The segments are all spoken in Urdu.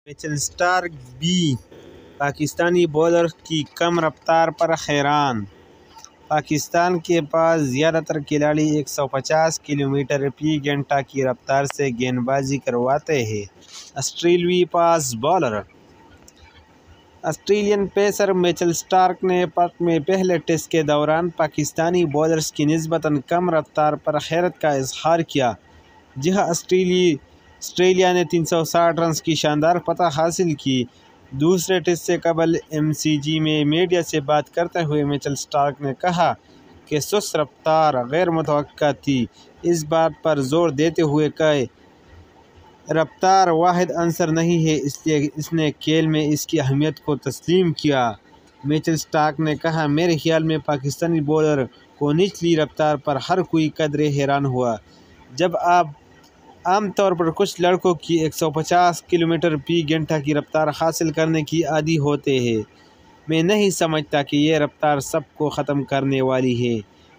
میچل اسٹارک بھی پاکستانی بولر کی کم رفتار پر حیران۔ پاکستان کے پاس زیادہ تر کھلاڑی 150 کلومیٹر فی گھنٹہ کی رفتار سے گیند بازی کرواتے ہیں۔ آسٹریلوی fast bowler Australian pacer Mitchell Starc نے پہلے ٹیسٹ کے دوران پاکستانی بولرز کی نسبتاً کم رفتار پر حیرت کا اظہار کیا۔ جہاں آسٹریلیا نے 360 رنز کی شاندار فتح حاصل کی۔ دوسرے ٹیسٹ سے قبل MCG میں میڈیا سے بات کرتے ہوئے میچل اسٹارک نے کہا کہ سست رفتار غیر متوقع تھی، اس بات پر زور دیتے ہوئے کہ رفتار واحد عنصر نہیں ہے، اس لیے اس نے کھیل میں اس کی اہمیت کو تسلیم کیا۔ میچل اسٹارک نے کہا، میرے خیال میں پاکستانی بولر کو نچلی رفتار پر ہر کوئی قدرے حیران ہوا۔ جب آپ عام طور پر کچھ لڑکوں کی 150 کلومیٹر فی گھنٹہ کی رفتار حاصل کرنے کی عادی ہوتے ہیں، میں نہیں سمجھتا کہ یہ رفتار سب کو ختم کرنے والی ہے،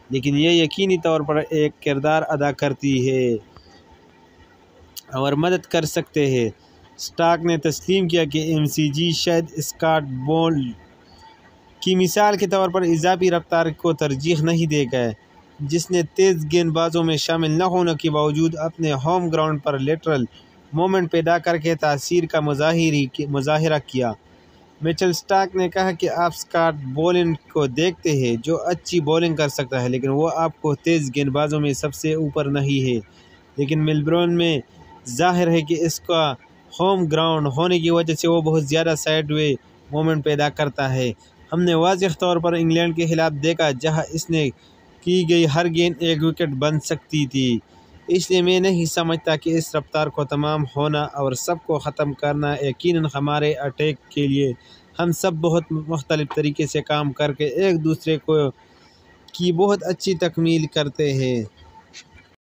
لیکن یہ یقینی طور پر ایک کردار ادا کرتی ہے اور مدد کر سکتے ہیں۔ اسٹارک نے تسلیم کیا کہ MCG شاید اسکاٹ بولڈ کی مثال کے طور پر اضافی رفتار کو ترجیح نہیں دے گا، جس نے تیز گیند بازوں میں شامل نہ ہونے کے باوجود اپنے ہوم گراؤنڈ پر لیٹرل مومنٹ پیدا کر کے تاثیر کا مظاہرہ کیا۔ میچل اسٹارک نے کہا کہ آپ اسکاٹ بولڈ کو دیکھتے ہیں جو اچھی بولنگ کر سکتا ہے، لیکن وہ آپ کو تیز گیند بازوں میں سب سے اوپر نہیں ہے، لیکن میلبورن میں ظاہر ہے کہ اس کا ہوم گراؤنڈ ہونے کی وجہ سے وہ بہت زیادہ سائیڈ وے مومنٹ پیدا کرتا ہے۔ ہم نے واضح طور پر انگلینڈ کے خلاف دیکھا جہاں اس نے کی گئی ہر گیند ایک وکٹ بن سکتی تھی، اس لیے میں نہیں سمجھتا کہ اس رفتار کو تمام ہونا اور سب کو ختم کرنا یقیناً ہمارے اٹیک کے لیے ہم سب بہت مختلف طریقے سے کام کر کے ایک دوسرے کی بہت اچھی تکمیل کرتے ہیں۔